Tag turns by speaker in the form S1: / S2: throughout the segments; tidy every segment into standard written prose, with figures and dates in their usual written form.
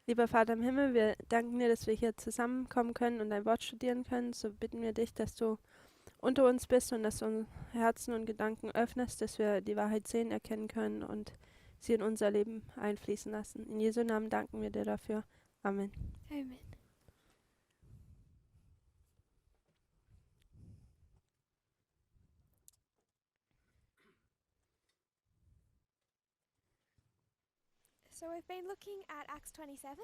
S1: Lieber Vater im Himmel, wir danken dir, dass wir hier zusammenkommen können und dein Wort studieren können. So bitten wir dich, dass du unter uns bist und dass du unsere Herzen und Gedanken öffnest, dass wir die Wahrheit sehen, erkennen können und sie in unser Leben einfließen lassen. In Jesu Namen danken wir dir dafür. Amen.
S2: Amen. So we've been looking at Acts 27.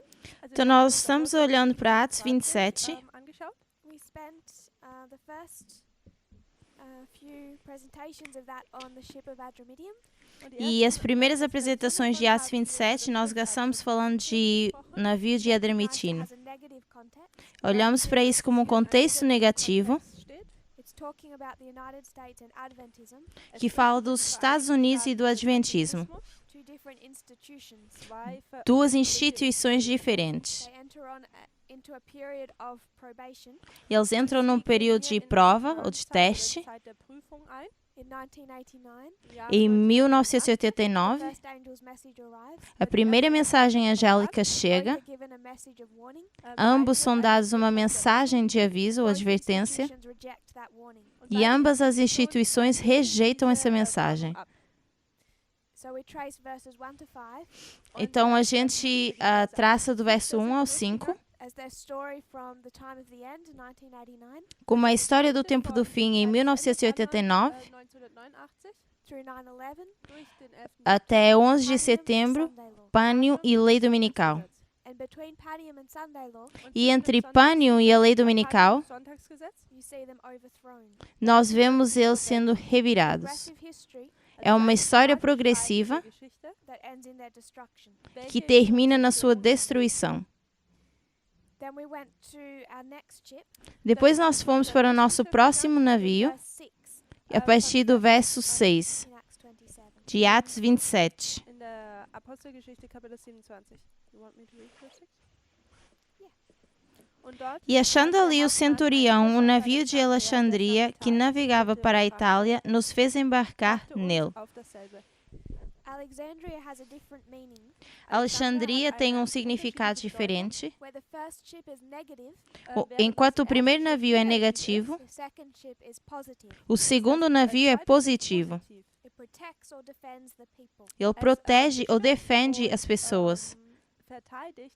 S3: Então, nós estamos olhando para Atos 27.
S1: Angeschaut.
S2: We spent the first few presentations of that on the ship of Adramyttium.
S3: E as primeiras apresentações de Atos 27, nós gastamos falando de navio de Adramitino.
S2: Has a negative context.
S3: Olhamos para isso como um contexto negativo,
S2: It's talking about the United States and Adventism,
S3: que fala dos Estados Unidos e do Adventismo.
S2: two different institutions.
S3: Duas instituições diferentes.
S2: They enter into a period of probation
S3: Eles entram num período de prova ou de teste.
S1: Zeit der Prüfung ein.
S2: in 1989.
S3: Em 1989,
S2: First angel's message arrives.
S3: a primeira mensagem angélica chega.
S2: Both are given a message of warning.
S3: Ambos são dados uma mensagem de aviso ou advertência.
S2: Institutions reject that warning.
S3: E ambas as instituições rejeitam essa mensagem.
S2: So we trace verses 1 to 5
S3: Então, a gente traça do verso 1 ao 5
S2: as their story from the time of the end, 1989,
S3: como a história do tempo do fim em 1989
S1: 1989
S2: through 9/11
S1: durch den 11.
S3: até 11 de
S2: Padium and
S3: setembro,
S2: Sunday Law.
S3: Pânium e Lei Dominical.
S2: And between Padium and Sunday Law,
S3: E entre Pânium e a Lei Dominical,
S1: Sonntagsgesetz,
S2: you see them overthrown.
S3: nós vemos eles sendo revirados.
S2: Progressive history
S3: É uma história progressiva
S1: Geschichte,
S2: that ends in their destruction.
S3: que termina na sua destruição.
S2: Then we went to our next ship,
S3: Depois nós fomos para o nosso próximo navio,
S2: verse 6
S3: a partir do verso 6
S2: in Acts 27.
S3: de Atos 27.
S1: in der Apostelgeschichte Kapitel 27. You want me to read verse 6? Und dort
S3: E achando ali o centurião, um navio de Alexandria que navegava para a Itália, nos fez embarcar
S1: brachte uns
S3: nele.
S1: auf dasselbe.
S2: Alexandria has a different meaning,
S3: Alexandria tem um significado diferente.
S2: where the first ship is negative,
S3: Enquanto o primeiro navio é negativo,
S2: the second ship is positive.
S3: o segundo navio é positivo.
S2: It protects or defends the people.
S3: Ele protege ou defende as pessoas.
S1: Verteidigt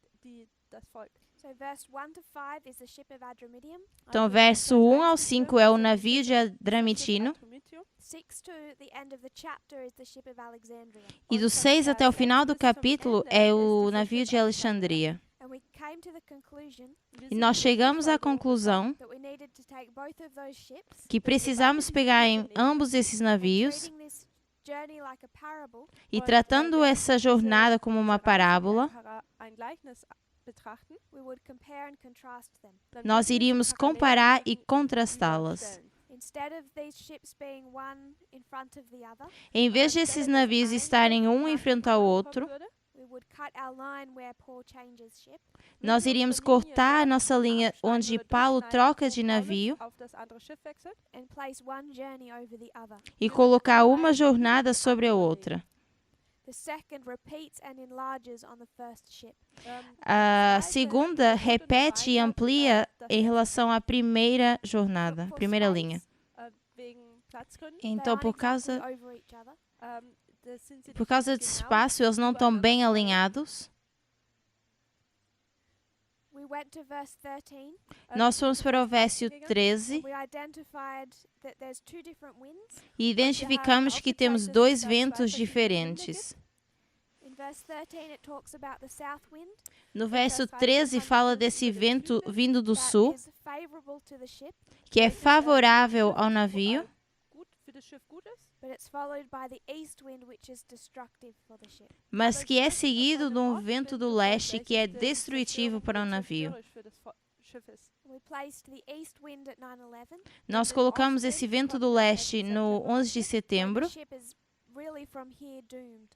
S1: das Volk.
S2: So verse 1 to 5 is the ship of Adramyttium.
S3: Então, verso 1 ao 5 é o navio de Adramitino.
S2: 6 to the end of the chapter is the ship of Alexandria.
S3: E do 6 até o final do capítulo é o navio de Alexandria.
S2: And we came to the conclusion
S3: E nós chegamos à conclusão
S2: that we needed to take both of those ships,
S3: que precisamos pegar em ambos esses navios
S2: treating this journey like a parable,
S3: e tratando essa jornada como uma parábola,
S1: Ein Gleichnis betrachten,
S2: we would compare and contrast them.
S1: dann
S3: nós
S1: würden wir
S3: iríamos
S1: sie parallel
S3: comparar e
S1: und
S3: contrastá-las.
S1: gegenüberstellen.
S2: Instead of these ships being one in front of the other,
S3: Em vez desses navios estarem um em frente ao outro,
S2: we would cut our line where Paul changes ship
S3: nós iríamos cortar a nossa linha onde Paulo troca de navio
S1: auf das andere Schiff wechselt.
S2: and place one journey over the other.
S3: e colocar uma jornada sobre a outra.
S2: The second repeats and enlarges on the first ship.
S3: A segunda repete e amplia em relação à primeira jornada, primeira linha.
S1: Wegen Platzgründen.
S3: Então,
S2: They aren't exactly over each other.
S1: Das sind sie
S3: por causa
S1: nicht
S3: de
S1: genau
S3: espaço, eles não estão bem alinhados.
S2: We went to verse 13.
S3: Nós fomos para o verso 13
S2: We identified that there's two different winds.
S3: e identificamos que temos dois ventos diferentes.
S2: In verse 13 it talks about the south wind
S3: No verso 13 fala desse vento vindo do sul,
S2: that is favorable to the ship,
S3: que é favorável ao navio,
S1: gut für das Schiff gut ist.
S2: but it's followed by the east wind which is destructive for the ship.
S3: mas que é seguido de um vento do leste que é destrutivo para o navio.
S1: Für das Schiff ist.
S2: We placed the east wind at 9/11.
S3: Nós colocamos esse vento do leste no 11 de setembro,
S2: The ship is really from here doomed.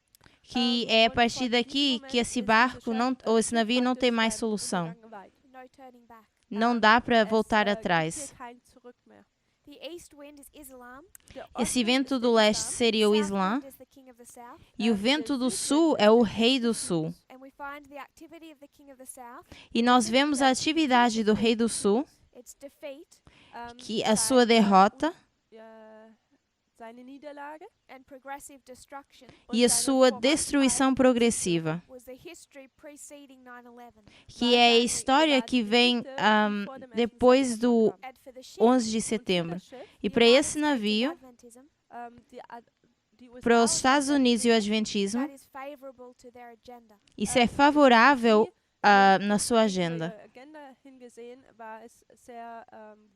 S3: que é a partir daqui que esse barco não, ou esse navio não tem mais solução.
S2: No turning back.
S3: Não dá para voltar
S1: Es,
S3: atrás.
S1: gibt hier kein Zurück mehr.
S2: The east wind is Islam.
S1: Der
S3: Esse
S1: Ostwind
S3: vento
S1: ist
S3: do
S1: der
S3: leste
S1: Islam.
S3: seria o
S2: South
S3: Islã
S2: wind is the king of the south.
S3: e o vento do sul é o rei do sul.
S2: And we find the activity of the King of the South,
S3: E nós vemos a atividade do rei do sul,
S2: its defeat,
S3: que a sua derrota
S1: seine Niederlage
S2: and progressive destruction
S3: e a sua destruição progressiva,
S2: was the history preceding 9/11.
S3: que é a história que vem depois do
S2: And for the ship,
S3: 11 de setembro. E para esse navio,
S2: Adventism,
S3: para os Estados Unidos e o Adventismo,
S2: that is favorable to their agenda.
S3: isso é favorável na sua agenda.
S1: Agenda hingesehen war es sehr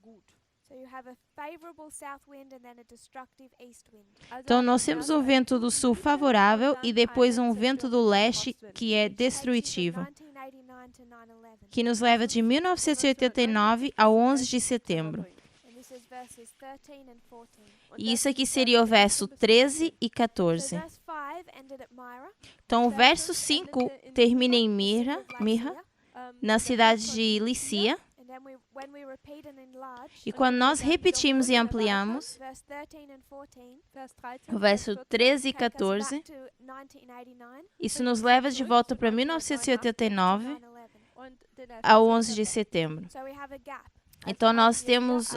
S1: gut.
S2: So you have a favorable south wind and then a destructive east wind.
S3: Então nós temos um vento do sul favorável e depois um vento do leste que é destrutivo,
S2: 1989 to 9/11.
S3: que nos leva de 1989 ao 11 de setembro.
S2: And this is verses 13 and 14.
S3: E isso aqui seria o verso 13 e
S2: So
S3: 14.
S2: verse 5 ended at Myra.
S3: Então o verso 5 termina em Mirra, na cidade de Lícia.
S2: And then when we repeat and enlarge,
S3: E quando nós repetimos e ampliamos,
S2: verse 13 and 14
S3: o verso 13 e
S2: take us
S3: 14,
S2: back to 1989
S3: isso nos leva de volta para 1989
S2: 9/11.
S3: ao 11 de setembro.
S2: So we have a gap.
S3: Então nós temos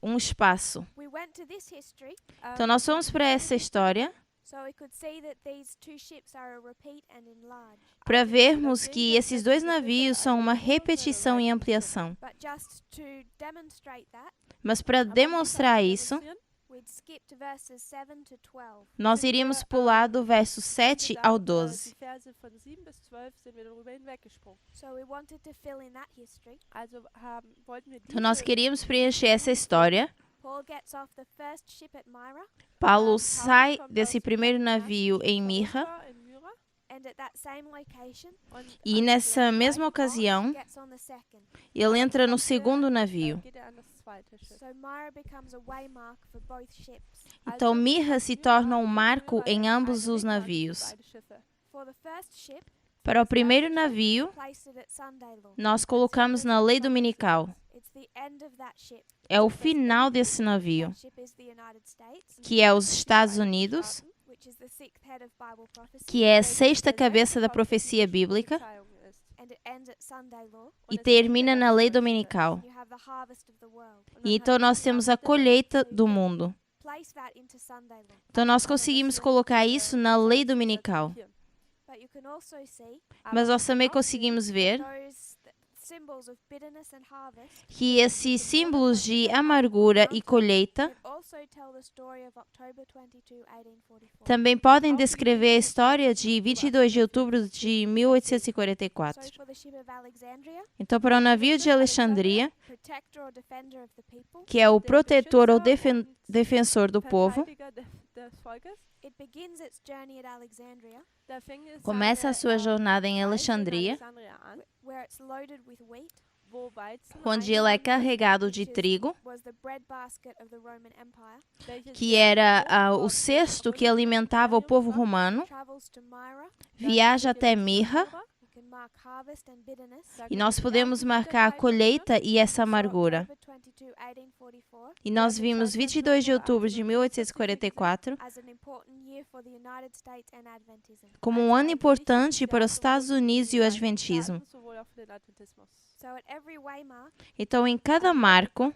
S3: um espaço.
S2: We went to this history
S3: Então nós fomos para essa história
S2: so we could see that these two ships are a repeat and enlarge.
S3: para vermos que esses dois navios são uma repetição e ampliação.
S2: But just to demonstrate that,
S3: Mas para demonstrar isso,
S2: we'd skip to verses 7 to 12.
S3: nós iríamos pular do verso 7 ao 12.
S1: Die Verse von 7 bis 12 sind wir darüber hinweggesprungen.
S2: So we wanted to fill in that history.
S1: Also wollten wir
S3: Então nós
S1: diese
S3: queríamos preencher essa história.
S2: Paul gets off the first ship at Myra,
S3: Paulo sai desse primeiro navio em Mirra
S1: in Myra
S2: and at that same location,
S3: e nessa mesma ocasião
S2: gets on the second.
S3: ele entra no segundo navio.
S1: geht an das zweite Schiff.
S2: So Myra becomes a waymark for both ships.
S3: Então Mirra se torna um marco em ambos os navios.
S1: Beide Schiffe.
S2: For the first ship,
S3: Para o primeiro navio,
S2: placed it at Sunday law.
S3: nós colocamos na lei dominical.
S2: It's the end of that ship.
S3: É o final desse navio,
S2: That ship is the United States,
S3: que é os Estados Unidos,
S2: which is the sixth head of Bible prophecy,
S3: que é a sexta cabeça da profecia bíblica,
S1: Verzeihung ist.
S2: and it ends at Sunday law.
S3: e termina na lei dominical.
S2: You have the harvest of the world.
S3: E então nós temos a colheita do mundo.
S2: Place that into Sunday law.
S3: Então nós conseguimos colocar isso na lei dominical.
S2: But you can also see
S3: Mas nós também conseguimos ver
S2: those symbols of bitterness and harvest
S3: que esses símbolos de amargura e colheita
S2: that also tell the story of October 22, 1844.
S3: também podem descrever a história de 22 de outubro de 1844.
S2: So for the ship of Alexandria,
S3: Então, para o navio de Alexandria,
S2: protector or defender of the people,
S3: que é o protetor ou defensor do povo,
S1: Verteidiger des Volkes.
S2: it begins its journey at Alexandria,
S1: Da fing es
S3: começa a sua jornada em Alexandria,
S1: an,
S2: where it's loaded with wheat,
S1: wo Weizen
S3: onde ele é carregado de trigo,
S2: was the breadbasket of the Roman Empire,
S1: welches
S3: que era o cesto que alimentava o povo romano,
S2: travels to Myra.
S3: viaja até Mirra,
S2: You can mark harvest and bitterness.
S3: e nós podemos marcar a colheita e essa amargura.
S2: October 22, 1844,
S3: E nós vimos 22 de outubro de 1844
S2: as an important year for the United States and Adventism.
S3: como um ano importante para os Estados Unidos e o Adventismo.
S1: sowohl auch für den Adventismus.
S2: So at every waymark,
S3: Então, em cada marco,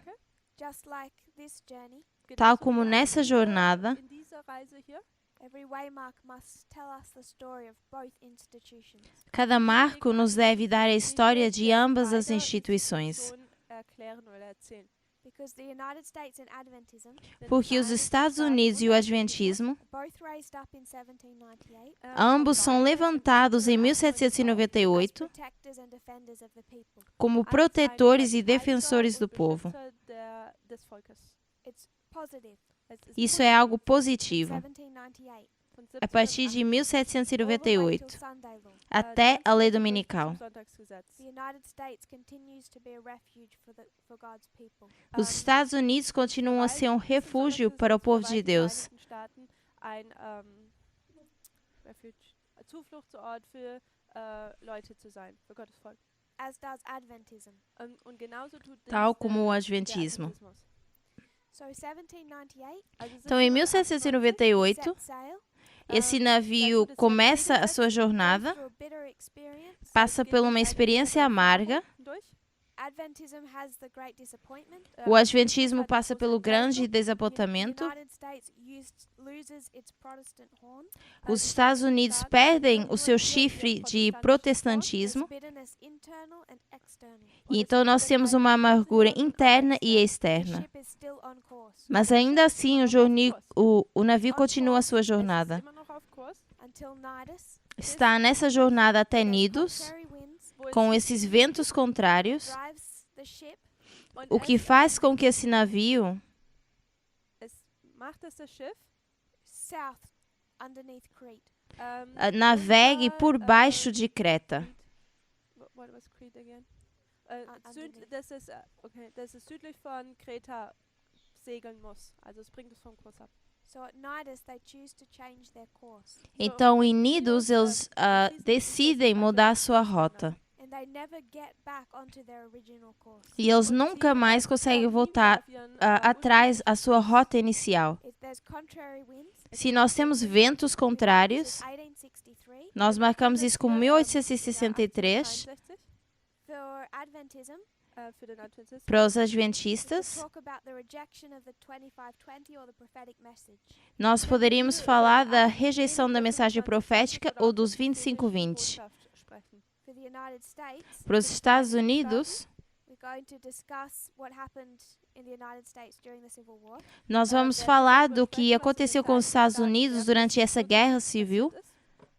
S2: just like this journey,
S3: tal como nessa jornada,
S1: In dieser Reise hier,
S2: every waymark must tell us the story of both institutions.
S3: cada marco nos deve dar a história de ambas as instituições.
S1: erklären oder erzählen.
S2: Because the United States and Adventism
S3: Porque os Estados Unidos e o Adventismo,
S2: both raised up in 1798
S3: ambos são levantados em 1798
S2: as protectors and defenders of the people.
S3: como protetores e defensores do povo.
S1: Des Volkes.
S2: It's positive.
S1: Es ist
S3: Isso é algo positivo.
S2: 1798.
S1: von
S3: A partir de
S2: All the way
S3: 1798,
S2: till Sunday law.
S3: até a lei dominical.
S2: The United States continues to be a refuge for God's people.
S3: Os Estados Unidos continuam a ser um refúgio para o povo de Deus.
S1: Ein Zufluchtsort für Leute zu sein, für Gottes Volk.
S2: As does Adventism.
S1: Und genauso tut
S3: Tal
S1: dies
S3: como o
S1: der
S3: Adventismo.
S2: So 1798,
S3: Então, em 1798,
S2: set sail
S3: esse navio começa a sua jornada,
S2: through a bitter experience.
S3: passa por uma experiência amarga.
S2: Adventism has the great disappointment.
S3: O Adventismo passa pelo grande
S2: The
S3: desapontamento.
S2: United States loses its Protestant horn.
S3: Os Estados Unidos perdem o seu chifre de protestantismo.
S2: There's bitterness internal and external.
S3: E então nós temos uma amargura interna e
S2: The
S3: externa.
S2: ship is still on course
S3: Mas ainda assim o navio continua a sua jornada.
S2: until Nidus.
S3: Está nessa jornada até Nidos,
S2: Contrary winds
S3: com esses ventos contrários,
S2: drives the ship
S3: o que faz com que esse navio
S2: south underneath Crete.
S3: navegue por baixo de Creta.
S1: What was Crete again?
S2: Underneath.
S1: Das ist südlich von Kreta segeln muss. Also es bringt es vom Kurs ab.
S2: So at Nidus they choose to change their course.
S3: Então, em Nidos, eles decidem mudar a sua rota.
S2: And they never get back onto their original course.
S3: E eles nunca mais conseguem voltar atrás à sua rota inicial.
S2: If there's contrary winds,
S3: Se nós temos ventos contrários,
S2: 1863,
S3: nós marcamos isso com 1863
S2: for Adventism,
S1: Für den Adventismus.
S3: para os
S2: we
S3: adventistas.
S2: talk about the rejection of the 2520 or the prophetic message.
S3: Nós poderíamos falar da rejeição da mensagem profética ou dos 25-20.
S2: For the United States,
S3: Para os Estados Unidos,
S2: we're going to discuss what happened in the United States during the Civil War.
S3: nós vamos falar do que aconteceu com os Estados Unidos durante essa guerra civil,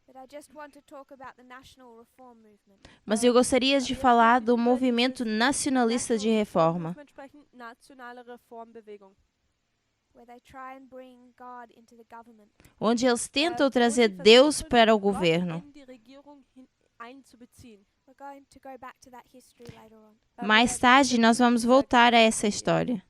S2: But I just want to talk about the national reform movement,
S3: mas eu gostaria de falar do movimento nacionalista de reforma,
S1: Nationale Reformbewegung.
S2: where they try and bring God into the government.
S3: onde eles tentam trazer Deus para o governo.
S1: In die Regierung einzubeziehen.
S2: We're going to go back to that history later on.
S3: Mais tarde, nós vamos voltar a essa história.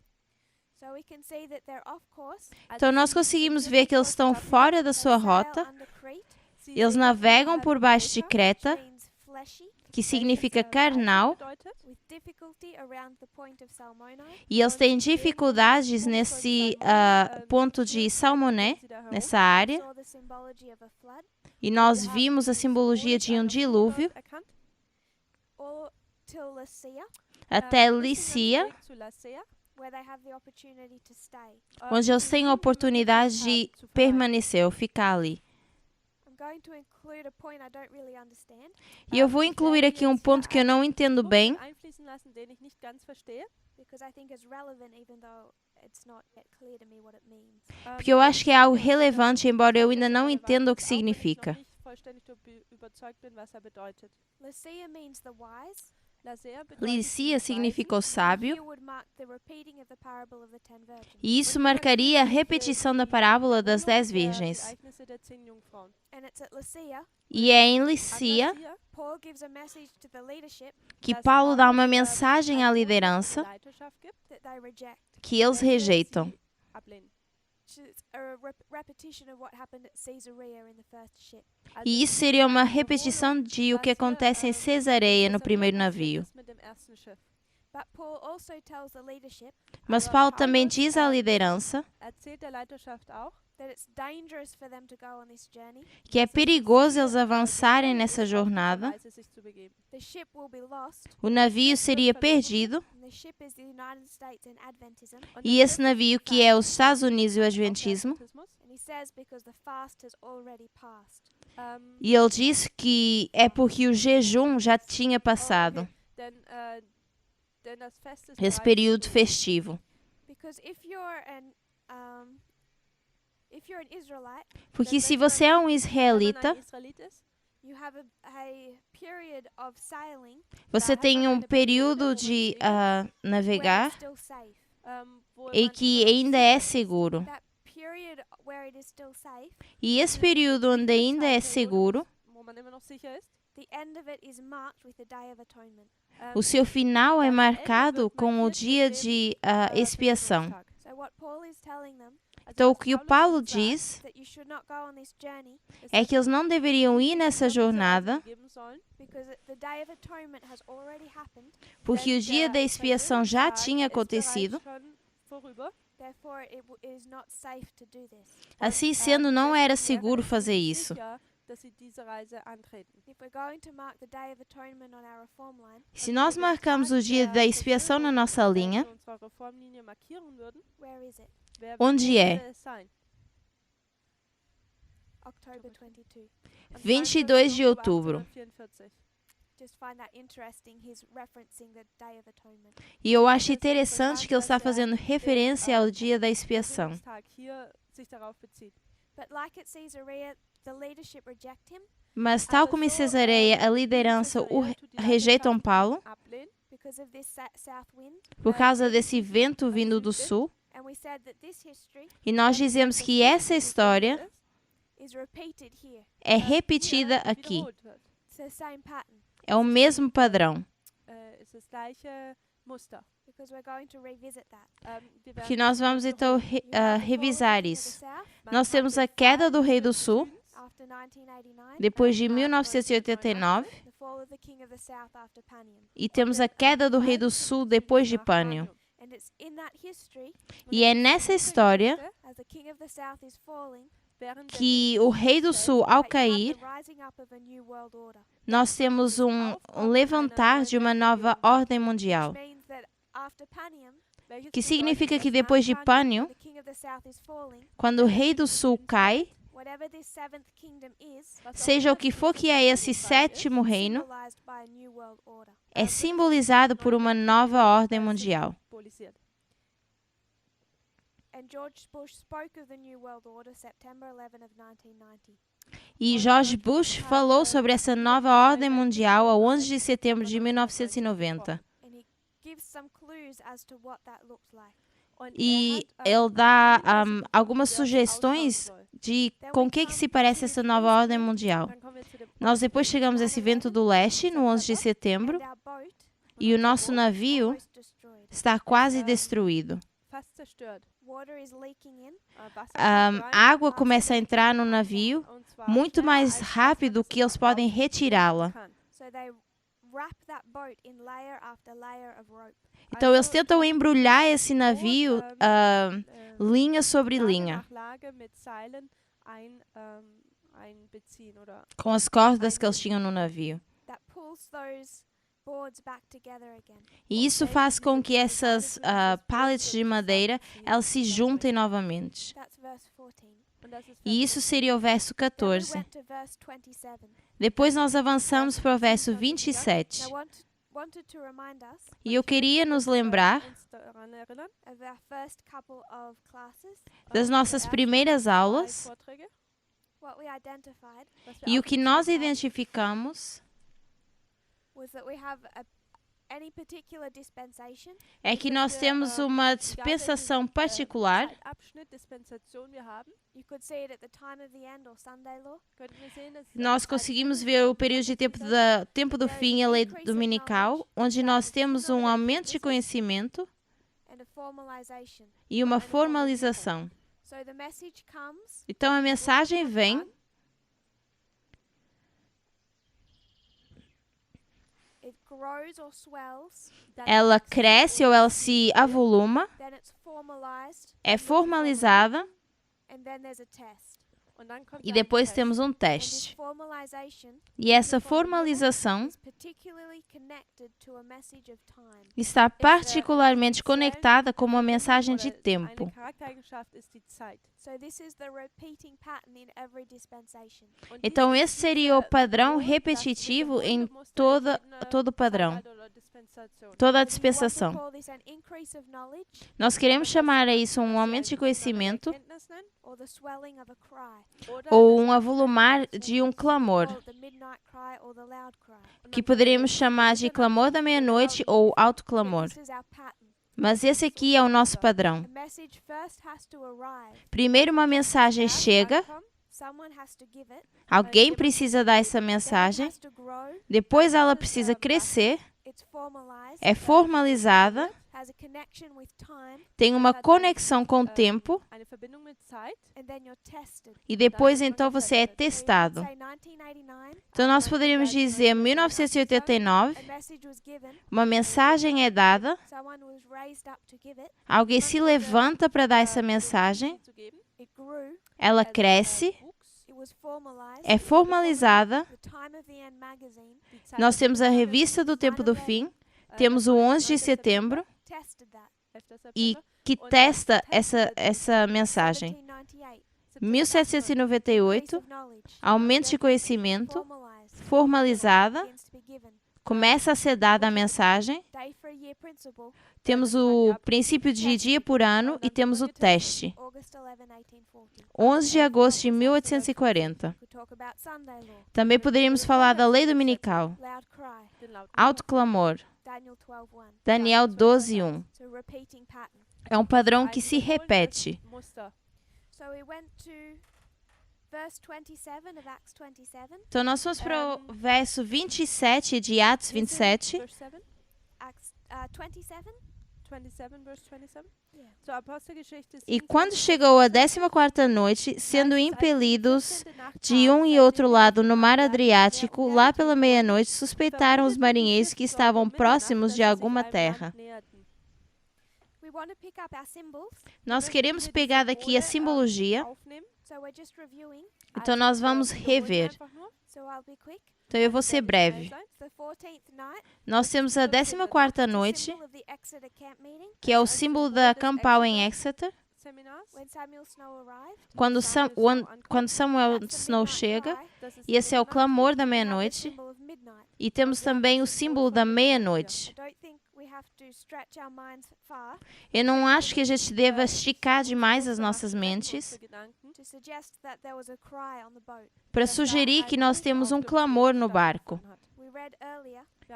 S2: So we can see that they're off course.
S3: Então, nós conseguimos ver que eles estão fora da sua rota.
S2: Sail under Crete,
S3: Eles navegam por baixo de Creta,
S2: which means fleshy,
S3: que significa carnal,
S2: with difficulty around the point of Salmone.
S3: e eles têm dificuldades nesse ponto de Salmoné, nessa área,
S2: Saw the symbology of a flood,
S3: e nós vimos a simbologia de um dilúvio
S2: or till Lycia,
S3: até Lícia,
S2: where they have the opportunity to stay.
S3: onde eles têm a oportunidade de permanecer ou ficar ali.
S2: I'm going to include a point I don't really understand,
S3: E eu vou incluir aqui um ponto que eu não entendo bem,
S1: einfließen lassen, den ich nicht ganz verstehe.
S2: because I think it's relevant even though it's not yet clear to me what it means.
S3: porque eu acho que é algo relevante, embora eu ainda não entenda o que significa.
S1: Auch wenn ich noch nicht vollständig überzeugt bin, was bedeutet.
S2: Lycia means the wise.
S1: Lasea bedeutet
S3: Lícia
S1: die
S3: significa o
S2: Here
S3: sábio,
S2: would mark the repeating of the parable of the 10 virgins.
S3: e isso marcaria a repetição da parábola das 10 virgens.
S1: Ereignisse der 10 Jungfrauen.
S2: And it's at Lycia,
S3: E é em Lícia
S2: Paul gives a message to the leadership
S3: que Paulo dá uma mensagem à liderança
S1: Leiterschaft gibt,
S2: that they reject.
S3: que eles rejeitam.
S1: ablehnen.
S2: It's a repetition of what happened at Caesarea in the first ship.
S3: E isso seria uma repetição de o que acontece em Cesareia no primeiro navio.
S1: Mit dem ersten Schiff.
S2: But Paul also tells the leadership
S3: Mas Paulo também diz à liderança
S1: Erzählt der Leiterschaft auch,
S2: that it's dangerous for them to go on this journey.
S3: que é perigoso eles avançarem nessa jornada.
S1: Reise sich zu begeben.
S2: The ship will be lost,
S3: O navio seria perdido,
S2: and the ship is the United States and Adventism.
S3: e esse navio que é os Estados Unidos e o Adventismo.
S2: And he says because the fast has already passed.
S3: E ele diz que é porque o jejum já tinha passado,
S1: Denn das Fest ist
S3: esse
S1: bereits
S3: período
S1: zu Ende.
S3: festivo.
S2: Because if you're an Israelite,
S3: Porque se você é um
S1: Wenn man
S3: israelita,
S1: ein Israelit ist,
S2: you have a period of sailing
S3: você tem um período de
S2: where
S3: navegar
S2: it's still safe.
S1: wo
S3: e
S1: man
S3: que
S1: immer noch
S3: ainda é seguro.
S2: That period where it is still safe,
S3: E esse período onde ainda é seguro,
S1: wo man immer noch sicher ist,
S2: the end of it is marked with the Day of Atonement.
S3: o seu final é marcado com o dia de expiação.
S1: Tag.
S2: So what Paul is telling them
S3: Então, o
S1: was
S3: que o
S1: Paulus
S3: Paulo
S1: uns sagt,
S3: diz
S2: that you should not go on this journey
S3: é que eles não deveriam ir nessa jornada,
S2: because the Day of Atonement has already happened.
S3: porque o dia da expiação já tinha acontecido.
S2: Therefore, it is not safe to do this.
S3: Assim sendo, não era seguro fazer isso.
S1: dass sie diese Reise antreten.
S2: If we're going to mark the Day of Atonement on our reform line,
S3: Se nós marcamos o dia da expiação na nossa linha,
S1: Wenn wir unsere Reformlinie markieren würden,
S2: where is it?
S3: onde
S1: wo
S3: é?
S1: würde es sein?
S2: October 22.
S1: Am
S3: 22 de
S1: 22.
S3: outubro.
S1: 1844.
S2: Just find that interesting. He's referencing the Day of Atonement.
S3: E eu acho interessante que ele está fazendo referência ao dia da expiação.
S1: Versöhnungstag hier sich darauf bezieht.
S2: But like at Caesarea, the leadership reject him
S3: Mas, tal como em Cesareia, a liderança rejeitam Paulo
S2: because of this south wind.
S3: por causa desse vento vindo do sul.
S2: And we said that this history
S3: E nós dizemos que essa história
S2: is repeated here.
S3: é repetida aqui.
S1: Wiederholt wird.
S2: It's the same pattern
S3: É o mesmo padrão.
S1: Es ist das gleiche Muster.
S2: because we're going to revisit that.
S1: Wir
S3: Que
S1: werden
S3: nós vamos então
S2: You have the fall of the
S3: revisar
S2: King of the
S3: isso.
S2: South
S3: Nós temos a queda do rei do sul,
S2: after 1989,
S3: depois de 1989,
S2: the fall of the King of the South after Panion.
S3: e temos a queda do rei do sul depois de Pânio.
S2: And it's in that history,
S3: E é nessa história
S2: as the King of the South is falling,
S3: que o rei do sul, ao cair,
S2: the rising up of a new world order.
S3: nós temos um levantar de uma nova ordem mundial,
S2: Which means that after Panion,
S3: que significa que depois de Pânio,
S2: the King of the South is falling,
S3: quando o rei do sul cai,
S2: whatever this seventh kingdom is,
S3: seja o que for que é esse sétimo reino,
S2: symbolized by a new world order.
S3: é simbolizado por uma nova ordem mundial.
S2: And George Bush spoke of the new world order September 11 of 1990.
S3: E George Bush falou sobre essa nova ordem mundial ao 11 de setembro de 1990.
S2: And he gives some clues as to what that looks like.
S3: E ele dá algumas sugestões de com que se parece essa nova ordem mundial. Nós depois chegamos a esse vento do leste, no 11 de setembro,
S2: And our boat
S3: e o nosso navio
S2: almost destroyed.
S3: está quase destruído.
S1: fast zerstört.
S2: Water is leaking in,
S1: Wasser
S3: A
S1: kommt rein,
S3: água começa a entrar no navio
S1: und zwar
S3: muito
S1: schneller,
S3: mais
S1: als
S3: rápido
S1: man
S3: que eles podem retirá-la.
S1: kann.
S2: so they wrap that boat in layer after layer of rope.
S3: Então eles tentam embrulhar esse navio linha sobre
S1: Lage
S3: linha,
S1: nach Lage mit Seilen einbeziehen oder
S3: com as cordas que eles tinham no navio.
S2: That pulls those boards back together again.
S3: E isso faz com que essas pallets de madeira elas se juntem novamente.
S2: That's verse 14.
S1: und das ist
S3: E isso seria o verso
S2: Then we
S3: 14.
S2: went to verse 27.
S3: Depois nós avançamos para o verso 27.
S2: Now wanted to remind us
S3: E eu queria nos lembrar
S1: uns daran erinnern.
S2: of our first couple of classes.
S3: das nossas primeiras
S1: Zwei
S3: aulas
S1: Vorträge,
S2: What we identified
S1: was wir
S3: e o que nós
S1: aufgezeigt haben,
S3: identificamos
S2: was that we have any particular dispensation
S3: é que nós temos uma dispensação particular.
S1: Zeitabschnitt, Dispensation wir haben,
S2: You could see it at the time of the end or Sunday law.
S1: könnten wir sehen, dass
S3: Nós conseguimos ver o período de tempo do fim, a lei dominical, onde nós temos um aumento de conhecimento
S2: And a formalization.
S3: e uma formalização.
S2: So the message comes,
S3: Então a mensagem vem,
S2: it grows or swells,
S3: ela cresce ou ela se avoluma,
S2: then it's formalized,
S3: é formalizada
S2: and then there's a test.
S1: und dann kommt
S3: e
S1: ein
S3: depois
S1: Test.
S3: temos um
S2: And this
S3: teste.
S2: formalization
S3: E essa formalização
S2: is particularly connected to a message of time.
S3: está particularmente conectada com uma mensagem de
S1: Oder
S3: tempo.
S1: Eine Charaktereigenschaft ist die Zeit.
S2: So this is the repeating pattern in every dispensation.
S1: Und
S3: Então
S1: dies
S3: esse
S1: ist
S3: seria o
S1: diese
S3: padrão
S1: Mode, das
S3: repetitivo em
S1: Muster
S3: toda
S1: jedem,
S3: o padrão,
S1: Zeitalter oder Dispensation.
S3: toda a
S2: We want to
S3: dispensação.
S2: call this an increase of knowledge
S3: Nós queremos chamar a isso um
S1: Das
S3: aumento de
S1: wir eine
S3: conhecimento
S1: Erkenntnis nennen,
S2: or the swelling of a cry,
S1: oder
S3: ou
S1: das
S3: avolumar de clamor,
S2: called the midnight cry or the loud cry.
S3: que poderíamos chamar de clamor da meia-noite ou alto
S2: But
S3: clamor.
S2: this is our pattern.
S3: Mas esse aqui é o nosso padrão.
S2: A message first has to arrive.
S3: Primeiro uma mensagem chega,
S2: Someone has to give it.
S3: alguém precisa dar essa
S2: Then it
S3: mensagem,
S2: has to grow.
S3: depois ela precisa crescer,
S2: It's formalized.
S3: é formalizada,
S2: Has a connection with time.
S3: tem uma conexão com o tempo
S1: eine Verbindung mit Zeit.
S2: And then you're tested.
S3: e depois então você é testado.
S2: Say 1989.
S3: Então nós poderíamos dizer 1989,
S2: A message was given.
S3: uma mensagem é dada,
S2: Someone was raised up to give it.
S3: alguém se levanta para dar essa mensagem,
S1: Zu geben.
S2: It grew.
S3: ela cresce,
S2: It
S3: é formalizada. Nós temos a revista do Tempo do Fim, temos o 11 de setembro, e que testa essa mensagem. 1798, aumento de conhecimento, formalizada, começa a ser dada a mensagem. Temos o princípio de dia por ano e temos o teste. 11 de agosto de 1840. Também poderíamos falar da lei dominical. Alto clamor. Daniel 12:1. É um padrão que se repete. Então, nós vamos para o verso 27 de Atos 27. E quando chegou a 14ª noite, sendo impelidos de um e outro lado no mar Adriático, lá pela meia-noite, suspeitaram os marinheiros que estavam próximos de alguma terra. Nós queremos pegar daqui a simbologia. Então, nós vamos rever. Então, eu vou ser breve. Nós temos a 14ª noite, que é o símbolo da campal em Exeter. Quando Samuel Snow chega, e esse é o clamor da meia-noite. E temos também o símbolo da meia-noite. Eu não acho que a gente deva esticar demais as nossas mentes para sugerir que nós temos um clamor no barco.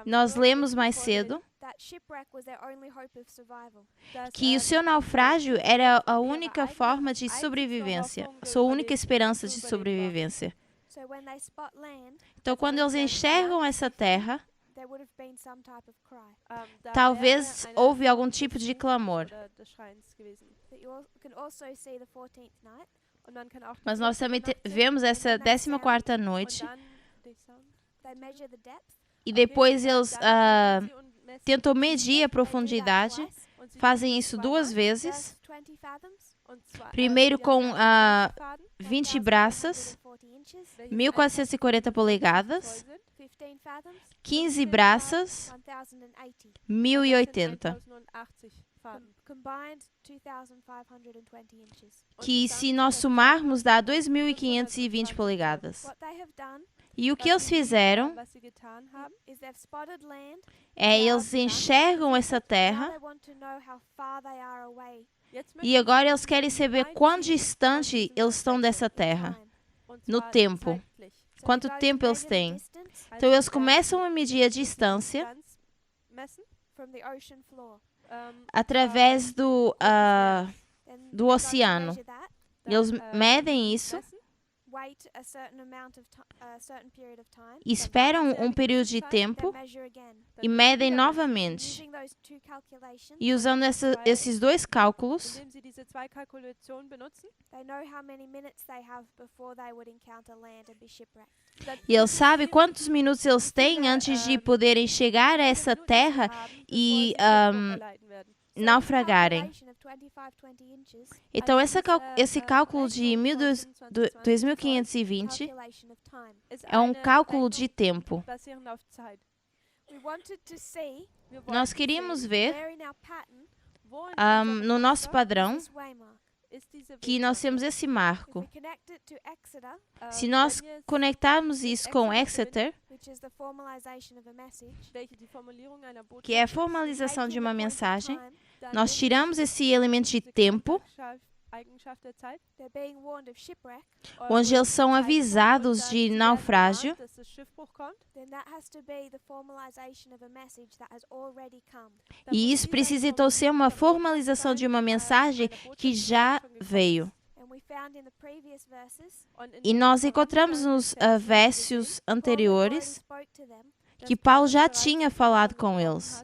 S3: Nós lemos mais cedo que o seu naufrágio era a única forma de sobrevivência, a sua única esperança de sobrevivência. Então, quando eles enxergam essa terra, talvez houve algum tipo de clamor. Mas nós também vemos essa 14ª noite. E depois eles tentam medir a profundidade. Fazem isso 2 vezes. Primeiro com 20 braças, 1440 polegadas. 15 braças, 1080. Que se nós somarmos dá 2520 polegadas. E o que eles fizeram é eles enxergam essa terra e agora eles querem saber quão distante eles estão dessa terra no tempo. Quanto tempo eles têm? Então, eles começam a medir a distância através do oceano. Eles medem isso, esperam um período de tempo e medem novamente. E usando esses 2 cálculos, e eles sabem quantos minutos eles têm antes de poderem chegar a essa terra e naufragarem. Então, esse cálculo de 2520 é um cálculo de tempo. Nós queríamos ver no nosso padrão que nós temos esse marco. Se nós conectarmos isso com Exeter, que é a formalização de uma mensagem, nós tiramos esse elemento de tempo, onde eles são avisados de naufrágio, e isso precisa então ser uma formalização de uma mensagem que já veio. E nós encontramos nos versos anteriores que Paulo já tinha falado com eles.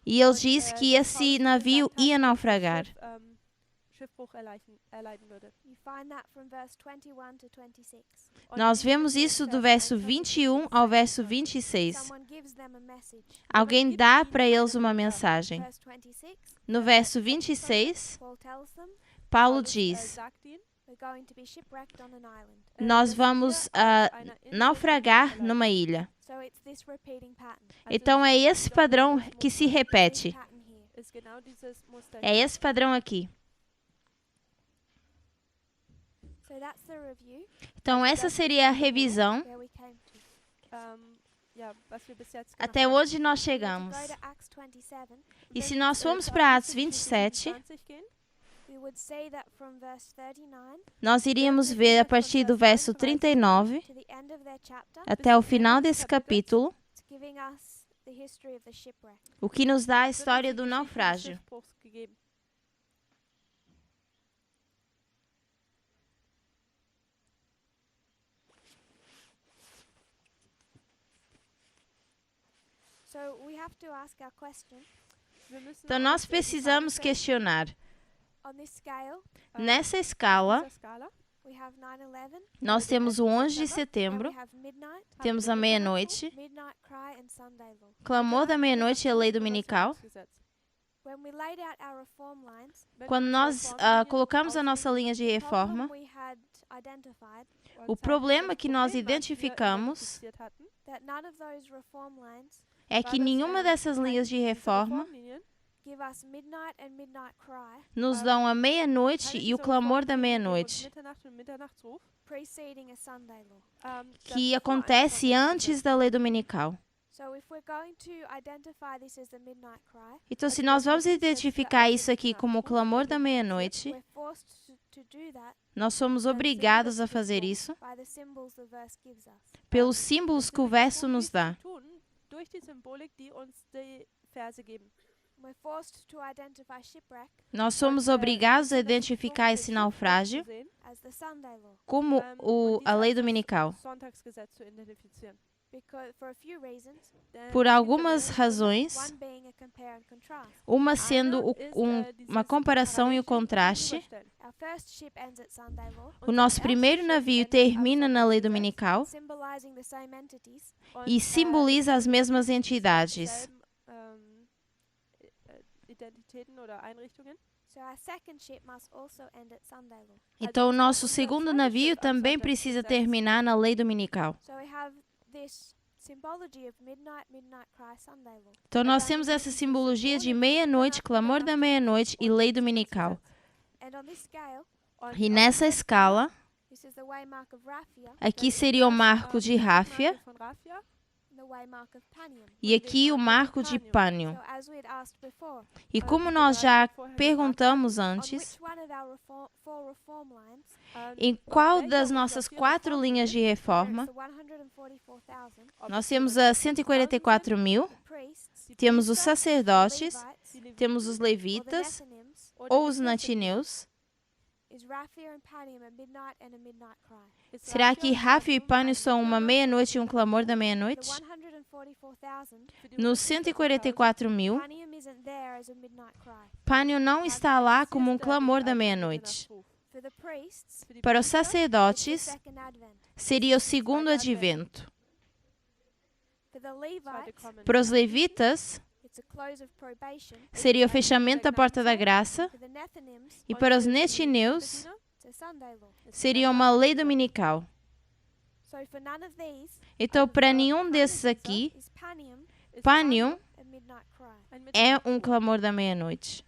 S3: E ele diz que esse navio ia naufragar. Nós vemos isso do verso 21 ao verso 26. Alguém dá para eles uma mensagem. No verso 26, Paulo diz: Nós vamos naufragar numa ilha. Então é esse padrão que se repete. É esse padrão aqui. Então essa seria a revisão. Até hoje nós chegamos. E se nós formos para Atos 27, nós iríamos ver a partir do verso 39 até o final desse capítulo o que nos dá a história do naufrágio. Então nós precisamos questionar. Nessa escala, nós temos o 11 de setembro, temos a meia-noite, clamor da meia-noite e a lei dominical. Quando nós colocamos a nossa linha de reforma, o problema que nós identificamos é que nenhuma dessas linhas de reforma nos dão a meia-noite e o clamor da meia-noite, que acontece antes da lei dominical. Então, se nós vamos identificar isso aqui como o clamor da meia-noite, nós somos obrigados a fazer isso pelos símbolos que o verso nos dá. Nós somos obrigados a identificar esse naufrágio como a lei dominical. Por algumas razões, uma sendo uma comparação e o contraste. O nosso primeiro navio termina na lei dominical e simboliza as mesmas entidades. Então, o nosso segundo navio também precisa terminar na lei dominical. Então, nós temos essa simbologia de meia-noite, clamor da meia-noite e lei dominical. E nessa escala, aqui seria o marco de Ráfia e aqui o marco de Pânion. E como nós já perguntamos antes, em qual das nossas 4 linhas de reforma, nós temos a 144.000, temos os sacerdotes, temos os levitas ou os natineus. Será que Ráfia e Pânion são uma meia-noite e um clamor da meia-noite? Nos 144.000, Pânion não está lá como um clamor da meia-noite. Para os sacerdotes, seria o segundo advento. Para os levitas, seria o fechamento da porta da graça. E para os netineus, seria uma lei dominical. Então, para nenhum desses aqui, Pânion é um clamor da meia-noite.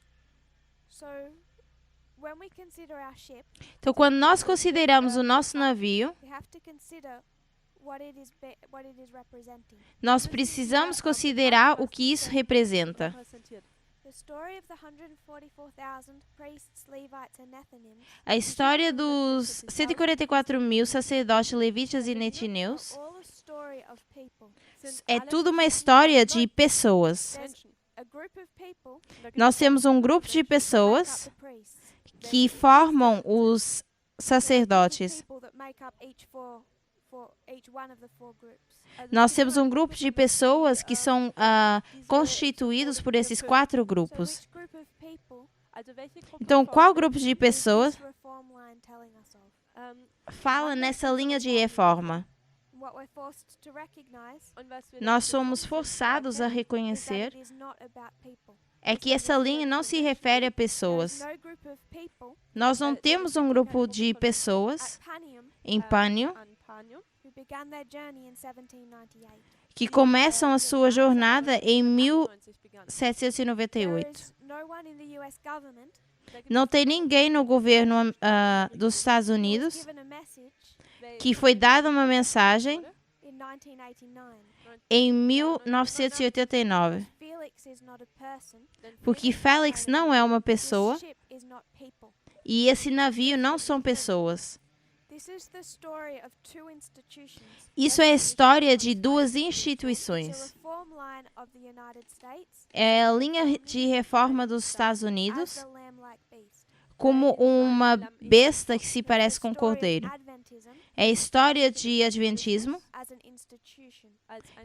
S3: Então, quando nós consideramos o nosso navio, nós precisamos considerar o que isso representa. A história dos 144.000 sacerdotes, levitas e netineus é tudo uma história de pessoas. Nós temos um grupo de pessoas que formam os sacerdotes. Nós temos um grupo de pessoas que são constituídos por esses 4 grupos. Então, qual grupo de pessoas fala nessa linha de reforma? Nós somos forçados a reconhecer é que essa linha não se refere a pessoas. Nós não temos um grupo de pessoas em Pânio que começam a sua jornada em 1798. Não tem ninguém no governo dos Estados Unidos que foi dada uma mensagem em 1989, porque Félix não é uma pessoa e esse navio não são pessoas. Isso é a história de duas instituições. É a linha de reforma dos Estados Unidos como uma besta que se parece com um cordeiro. É a história de Adventismo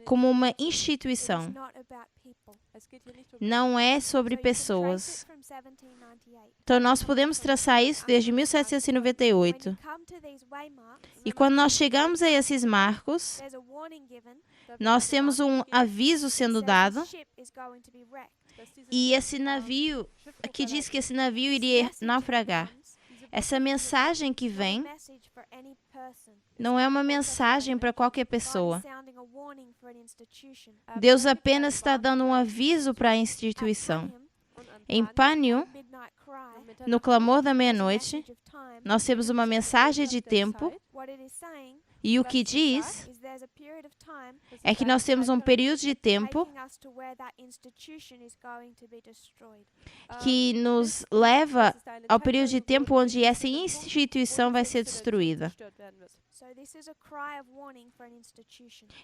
S3: como uma instituição. Não é sobre pessoas. Então, nós podemos traçar isso desde 1798. E quando nós chegamos a esses marcos, nós temos um aviso sendo dado. E esse navio, aqui diz que esse navio iria naufragar. Essa mensagem que vem não é uma mensagem para qualquer pessoa. Deus apenas está dando um aviso para a instituição. Em Pânio, no clamor da meia-noite, nós temos uma mensagem de tempo. E o que diz é que nós temos um período de tempo que nos leva ao período de tempo onde essa instituição vai ser destruída.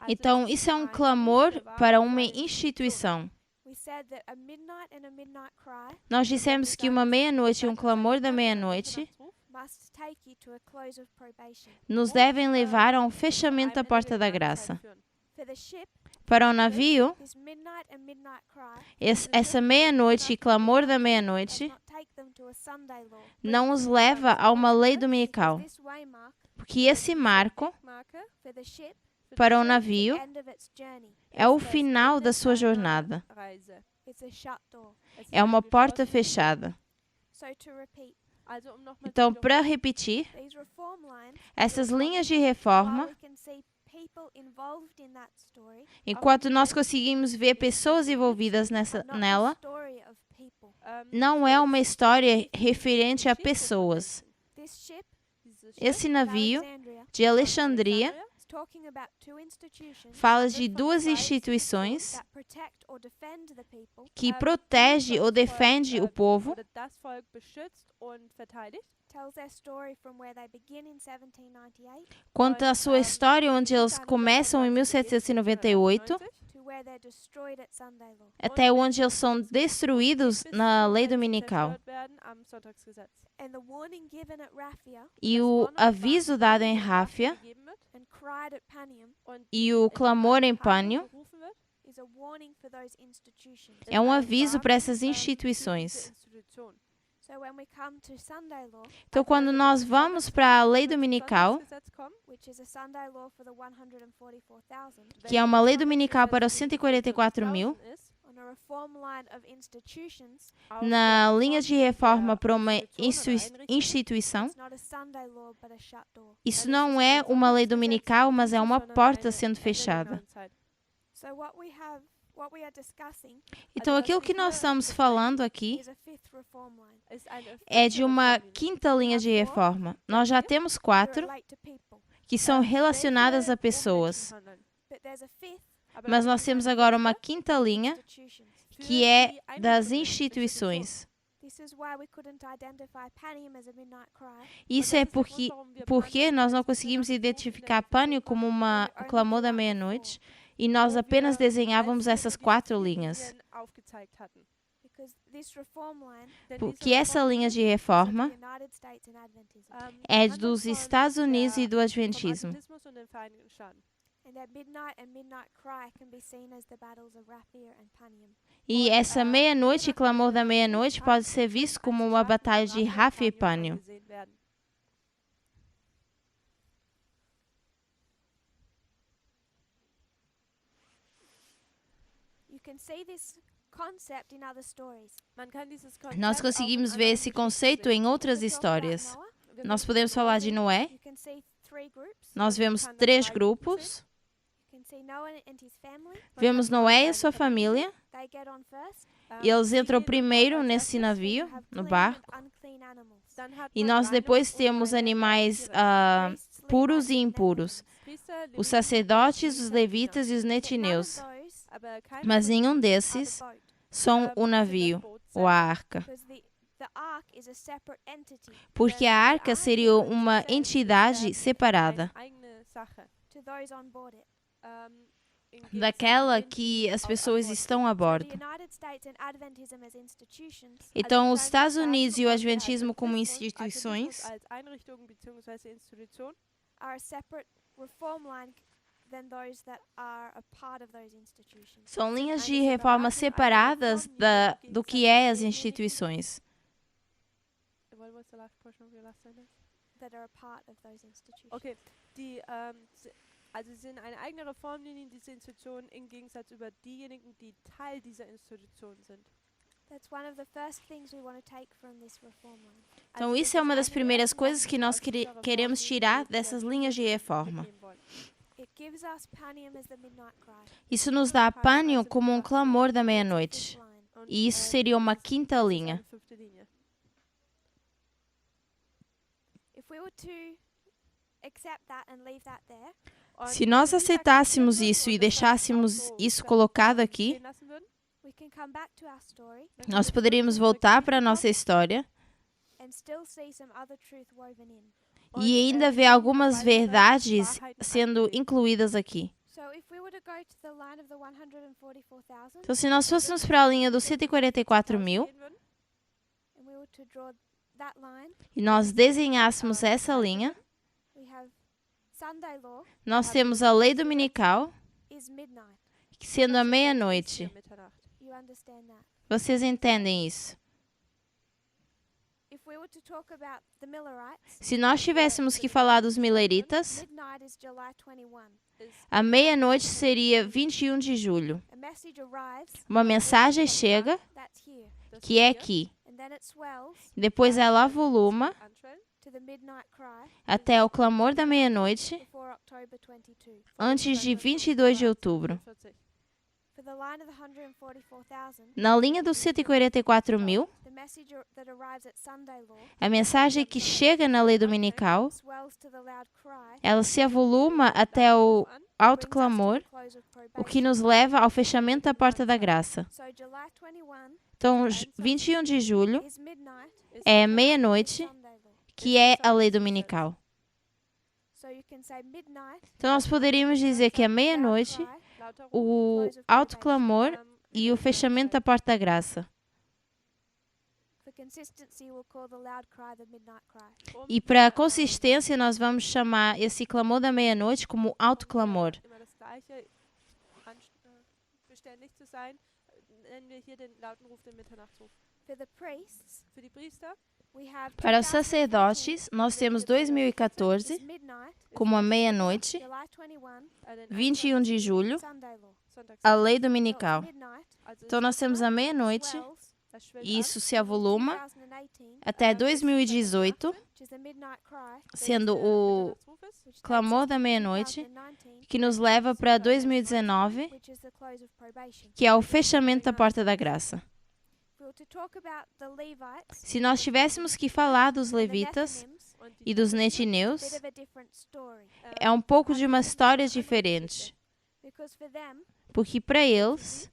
S3: Então, isso é um clamor para uma instituição. Nós dissemos que uma meia-noite e um clamor da meia-noite nos devem levar a um fechamento da porta da graça. Para o navio, essa meia-noite e clamor da meia-noite não os leva a uma lei dominical, porque esse marco para o navio é o final da sua jornada. É uma porta fechada. Então, para repetir, essas linhas de reforma, enquanto nós conseguimos ver pessoas envolvidas nela, não é uma história referente a pessoas. Esse navio de Alexandria fala de duas instituições que protege ou defende o povo. Conta a sua história onde eles começam em 1798 até onde eles são destruídos na lei dominical. E o aviso dado em Ráfia e o clamor em Pânio é um aviso para essas instituições. Então, quando nós vamos para a lei dominical, que é uma lei dominical para os 144.000, na linha de reforma para uma instituição, isso não é uma lei dominical, mas é uma porta sendo fechada. Então, aquilo que nós estamos falando aqui é de uma quinta linha de reforma. Nós já temos 4 que são relacionadas a pessoas. Mas nós temos agora uma quinta linha que é das instituições. Isso é porque nós não conseguimos identificar Pânio como um clamor da meia-noite e nós apenas desenhávamos essas 4 linhas. Porque essa linha de reforma é dos Estados Unidos e do Adventismo. E essa meia-noite e clamor da meia-noite pode ser visto como uma batalha de Ráfia e Pânio. Nós conseguimos ver esse conceito em outras histórias. Nós podemos falar de Noé. Nós vemos 3 grupos. Vemos Noé e a sua família. E eles entram primeiro nesse navio, no barco. E nós depois temos animais puros e impuros. Os sacerdotes, os levitas e os netineus. Mas nenhum desses são o navio ou a arca. Porque a arca seria uma entidade separada daquela que as pessoas estão a bordo. Então, os Estados Unidos e o Adventismo como instituições são linhas de reforma separadas do que é as instituições.
S1: Okay, also sie sind eine eigene Reformlinie, diese Institutionen, im Gegensatz über diejenigen, die Teil dieser Institution sind.
S3: Então, isso é uma das primeiras coisas que nós queremos tirar dessas linhas de reforma. Isso nos dá pânico como um clamor da meia-noite. E isso seria uma quinta linha. Se nós aceitássemos isso e deixássemos isso colocado aqui, nós poderíamos voltar para a nossa história e ainda ver algumas verdades sendo incluídas aqui. Então, se nós fôssemos para a linha dos 144.000 e nós desenhássemos essa linha, nós temos a lei dominical, sendo a meia-noite. Vocês entendem isso? Se nós tivéssemos que falar dos mileritas, a meia-noite seria 21 de julho. Uma mensagem chega, que é aqui. Depois ela avoluma até o clamor da meia-noite, antes de 22 de outubro. Na linha dos 144.000, a mensagem que chega na lei dominical, ela se avoluma até o alto clamor, o que nos leva ao fechamento da porta da graça. Então, 21 de julho é meia-noite, que é a lei dominical. Então, nós poderíamos dizer que é meia-noite, o alto clamor e o fechamento da porta da graça. E para a consistência, nós vamos chamar esse clamor da meia-noite como alto clamor. Para os sacerdotes, nós temos 2014 como a meia-noite, 21 de julho, a lei dominical. Então, nós temos a meia-noite, e isso se avoluma até 2018, sendo o clamor da meia-noite, que nos leva para 2019, que é o fechamento da porta da graça. Se nós tivéssemos que falar dos levitas e dos netineus, é um pouco de uma história diferente. Porque para eles,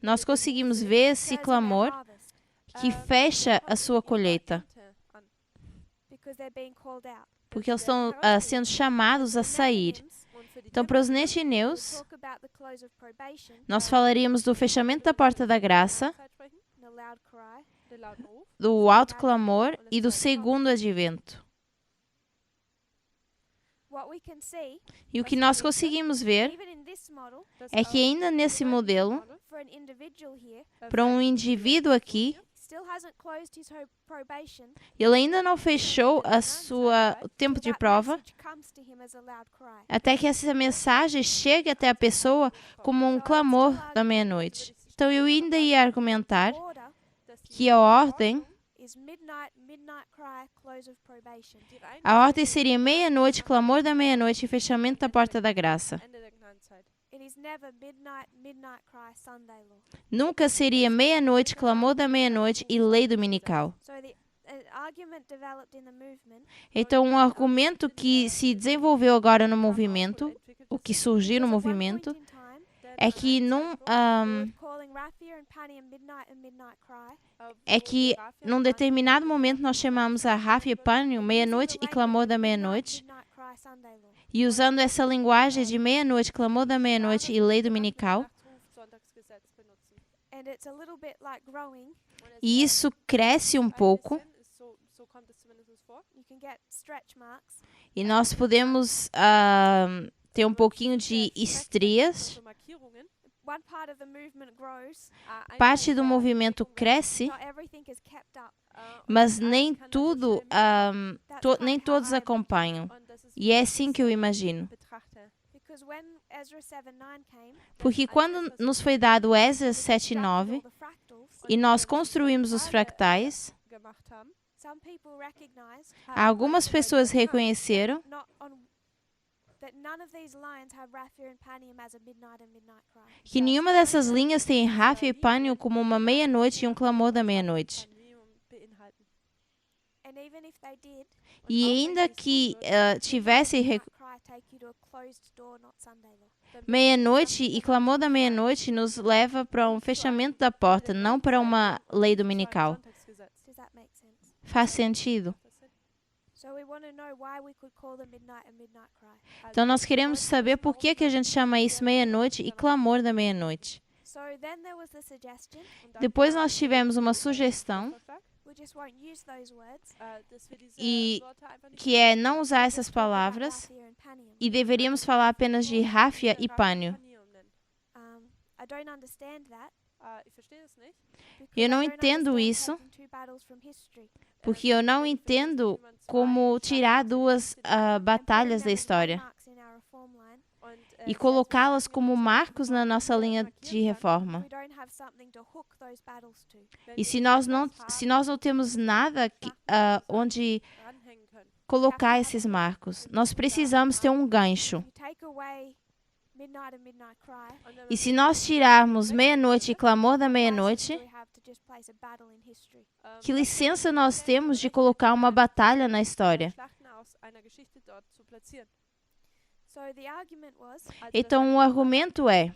S3: nós conseguimos ver esse clamor que fecha a sua colheita. Porque eles estão sendo chamados a sair. Então, para os netineus, nós falaríamos do fechamento da porta da graça, do alto clamor e do segundo advento. E o que nós conseguimos ver é que ainda nesse modelo, para um indivíduo aqui, Ele ainda não fechou o tempo de prova, até que essa mensagem chegue até a pessoa como um clamor da meia-noite. Então, eu ainda ia argumentar que a ordem seria meia-noite, clamor da meia-noite e fechamento da porta da graça. Nunca seria meia-noite, clamor da meia-noite e lei dominical. Então, um argumento que se desenvolveu agora no movimento, o que surgiu no movimento, é que num determinado momento nós chamamos a Rafa e Pânio meia-noite e clamor da meia-noite, e usando essa linguagem de meia-noite, clamor da meia-noite e lei dominical, e isso cresce um pouco, e nós podemos ter um pouquinho de estrias. Parte do movimento cresce, mas nem tudo, nem todos acompanham. E é assim que eu imagino. Porque quando nos foi dado Esdras 7:9 e nós construímos os fractais, algumas pessoas reconheceram que nenhuma dessas linhas tem Rafa e Pânio como uma meia-noite e um clamor da meia-noite. E ainda que tivesse meia-noite e clamor da meia-noite nos leva para um fechamento da porta, não para uma lei dominical. Faz sentido? Então nós queremos saber por que a gente chama isso meia-noite e clamor da meia-noite. Depois nós tivemos uma sugestão, e que é não usar essas palavras e deveríamos falar apenas de Rafa e Pânio. Eu não entendo isso, porque eu não entendo como tirar duas batalhas da história e colocá-las como marcos na nossa linha de reforma. E se nós não temos nada onde colocar esses marcos, nós precisamos ter um gancho. E se nós tirarmos meia-noite e clamor da meia-noite, que licença nós temos de colocar uma batalha na história? Então, o argumento é: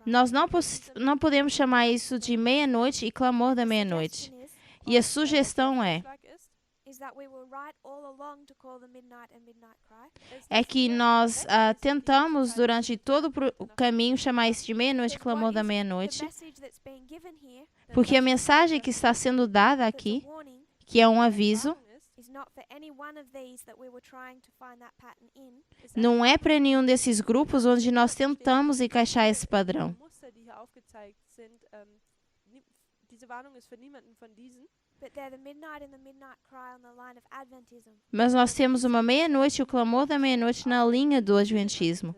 S3: nós não podemos chamar isso de meia-noite e clamor da meia-noite. E a sugestão é que nós tentamos durante todo o caminho chamar isso de meia-noite e clamor da meia-noite, porque a mensagem que está sendo dada aqui, que é um aviso, não é para nenhum desses grupos onde nós tentamos encaixar esse padrão. Mas nós temos uma meia-noite e o clamor da meia-noite na linha do Adventismo.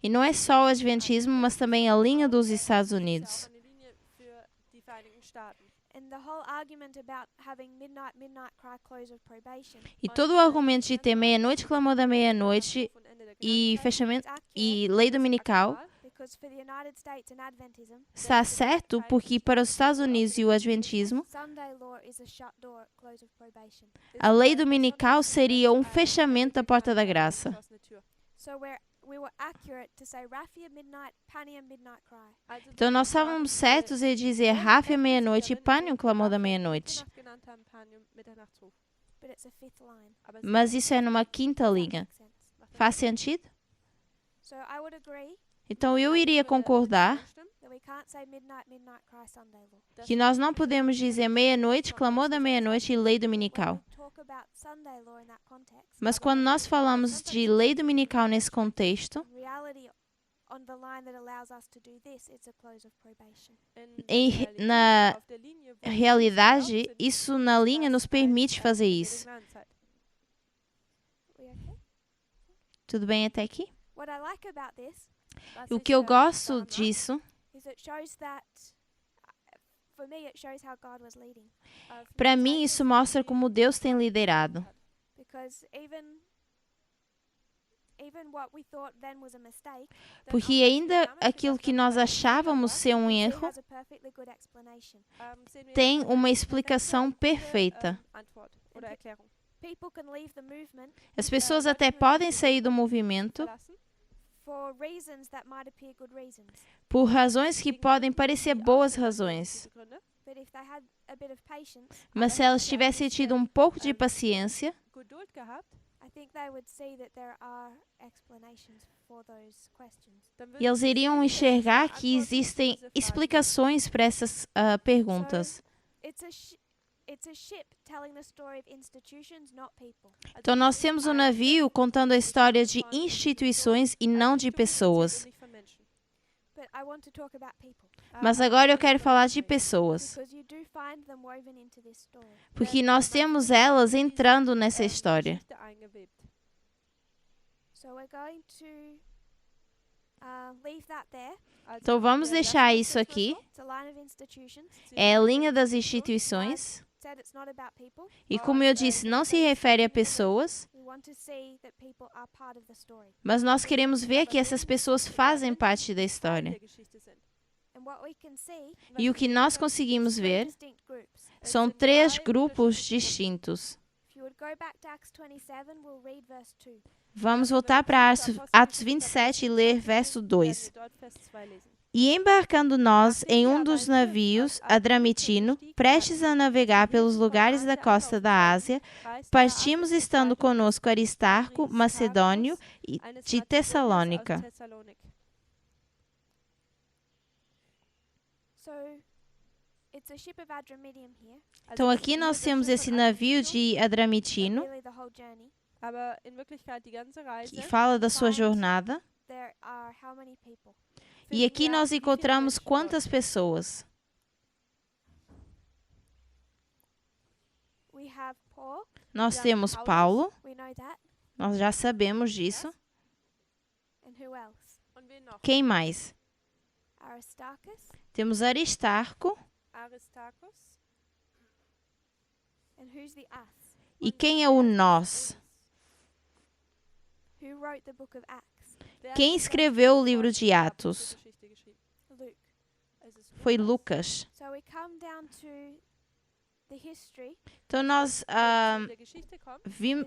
S3: E não é só o Adventismo, mas também a linha dos Estados Unidos. E todo o argumento de ter meia-noite, clamor da meia-noite e fechamento e lei dominical está certo porque para os Estados Unidos e o Adventismo, a lei dominical seria um fechamento da porta da graça. Então nós estávamos certos em dizer Rafa meia-noite e Pânio clamor da meia-noite. Mas isso é numa quinta linha. Faz sentido? Então eu iria concordar que nós não podemos dizer meia-noite, clamor da meia-noite e lei dominical. Mas quando nós falamos de lei dominical nesse contexto, Na realidade, isso na linha nos permite fazer isso. Tudo bem até aqui? O que eu gosto disso, para mim, isso mostra como Deus tem liderado. Porque ainda aquilo que nós achávamos ser um erro tem uma explicação perfeita. As pessoas até podem sair do movimento por razões que podem parecer boas razões. Mas se elas tivessem tido um pouco de paciência, e eles iriam enxergar que existem explicações para essas perguntas. Então, nós temos um navio contando a história de instituições e não de pessoas. Mas agora eu quero falar de pessoas. Porque nós temos elas entrando nessa história. Então, vamos deixar isso aqui. É a linha das instituições. E como eu disse, não se refere a pessoas, mas nós queremos ver que essas pessoas fazem parte da história. E o que nós conseguimos ver são 3 grupos distintos. Vamos voltar para Atos 27 e ler verso 2. E embarcando nós em um dos navios, Adramitino, prestes a navegar pelos lugares da costa da Ásia, partimos estando conosco Aristarco, Macedônio e de Tessalônica. Então aqui nós temos esse navio de Adramitino, que fala da sua jornada. E aqui nós encontramos quantas pessoas? Nós temos Paulo, nós já sabemos disso. Quem mais? Temos Aristarco. E quem é o nós? Quem escreveu o livro de Atos? Foi Lucas. Então nós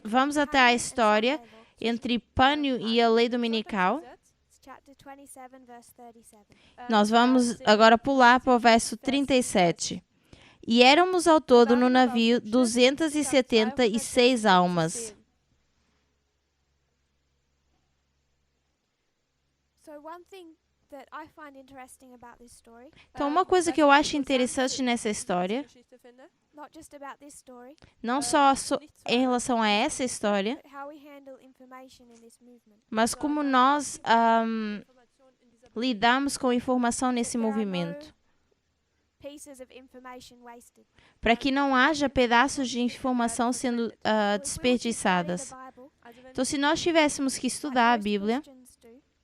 S3: vamos até a história entre Pânio e a lei dominical. Nós vamos agora pular para o verso 37. E éramos ao todo no navio 276 almas. Então, uma coisa que eu acho interessante nessa história, não só em relação a essa história, mas como nós lidamos com informação nesse movimento. Para que não haja pedaços de informação sendo desperdiçadas. Então, se nós tivéssemos que estudar a Bíblia,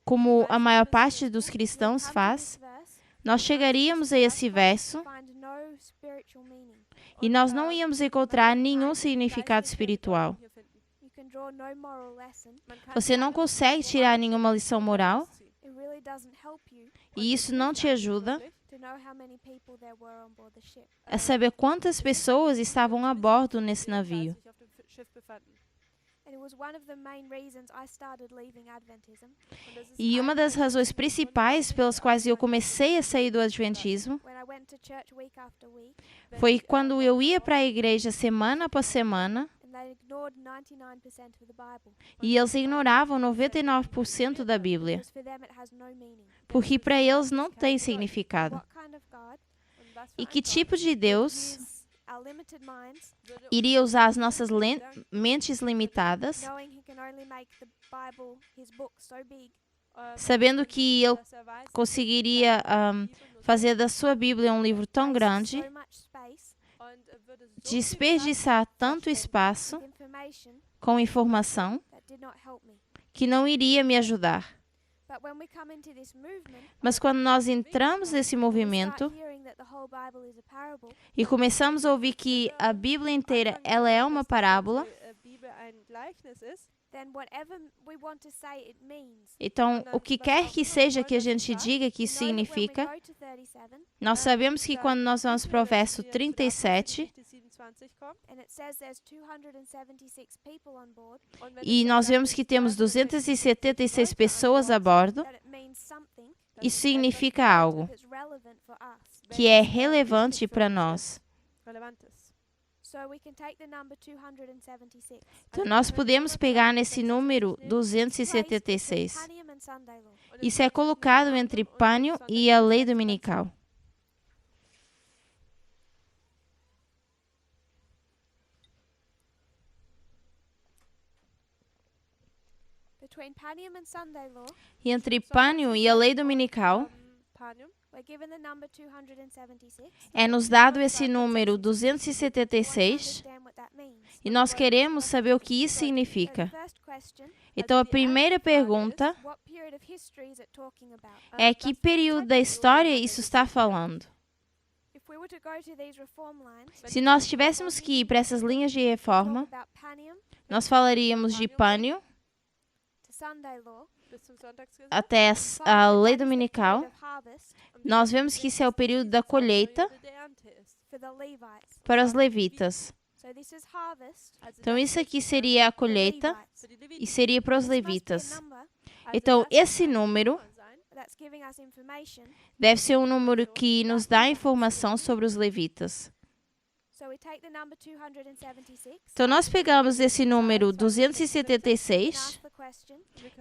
S3: como a maior parte dos cristãos faz, nós chegaríamos a esse verso e nós não íamos encontrar nenhum significado espiritual. Você não consegue tirar nenhuma lição moral e isso não te ajuda a saber quantas pessoas estavam a bordo nesse navio. E uma das razões principais pelas quais eu comecei a sair do Adventismo foi quando eu ia para a igreja semana após semana e eles ignoravam 99% da Bíblia, porque para eles não tem significado. E que tipo de Deus iria usar as nossas mentes limitadas sabendo que ele conseguiria fazer da sua Bíblia um livro tão grande, desperdiçar tanto espaço com informação que não iria me ajudar. Mas quando nós entramos nesse movimento e começamos a ouvir que a Bíblia inteira ela é uma parábola, então o que quer que seja que a gente diga que isso significa, nós sabemos que quando nós vamos para o verso 37, e nós vemos que temos 276 pessoas a bordo, isso significa algo que é relevante para nós. Então, nós podemos pegar nesse número 276. Isso é colocado entre Pânio e a lei dominical. E entre Pânio e a lei dominical, é-nos dado esse número 276 e nós queremos saber o que isso significa. Então, a primeira pergunta é que período da história isso está falando? Se nós tivéssemos que ir para essas linhas de reforma, nós falaríamos de Pânio até a lei dominical. Nós vemos que isso é o período da colheita para os levitas. Então, isso aqui seria a colheita e seria para os levitas. Então, esse número deve ser um número que nos dá informação sobre os levitas. Então, nós pegamos esse número 276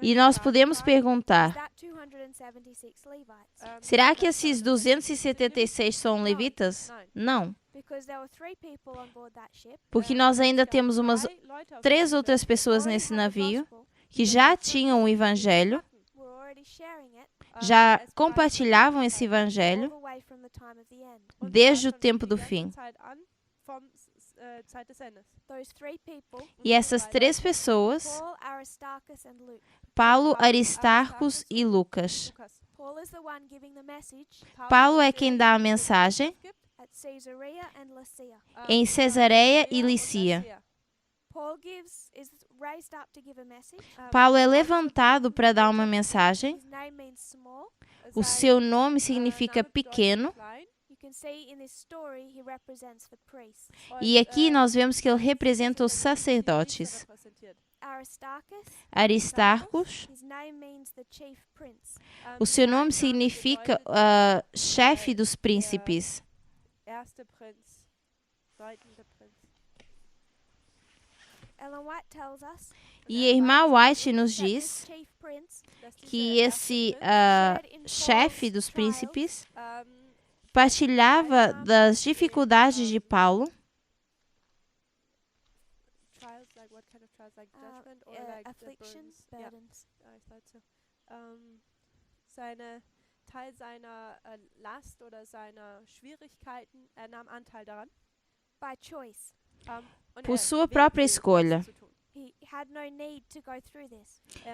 S3: e nós podemos perguntar, será que esses 276 são levitas? Não. Porque nós ainda temos umas 3 outras pessoas nesse navio que já tinham o evangelho, já compartilhavam esse evangelho desde o tempo do fim. E essas 3 pessoas, Paulo, Aristarcos e Lucas. Paulo é quem dá a mensagem em Cesareia e Lícia. Paulo é levantado para dar uma mensagem. O seu nome significa pequeno. E aqui nós vemos que ele representa os sacerdotes. Aristarcos, o seu nome significa chefe dos príncipes. E a irmã White nos diz que esse chefe dos príncipes partilhava das dificuldades de Paulo. Por sua própria escolha.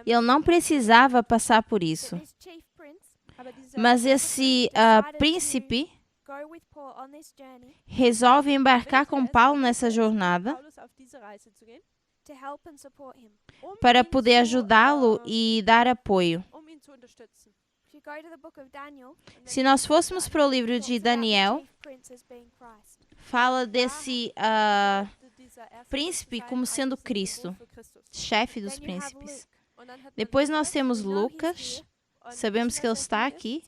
S3: Ele não precisava passar por isso. Mas esse príncipe resolve embarcar com Paulo nessa jornada para poder ajudá-lo e dar apoio. Se nós fôssemos para o livro de Daniel, fala desse príncipe como sendo Cristo, chefe dos príncipes. Depois nós temos Lucas, sabemos que ele está aqui,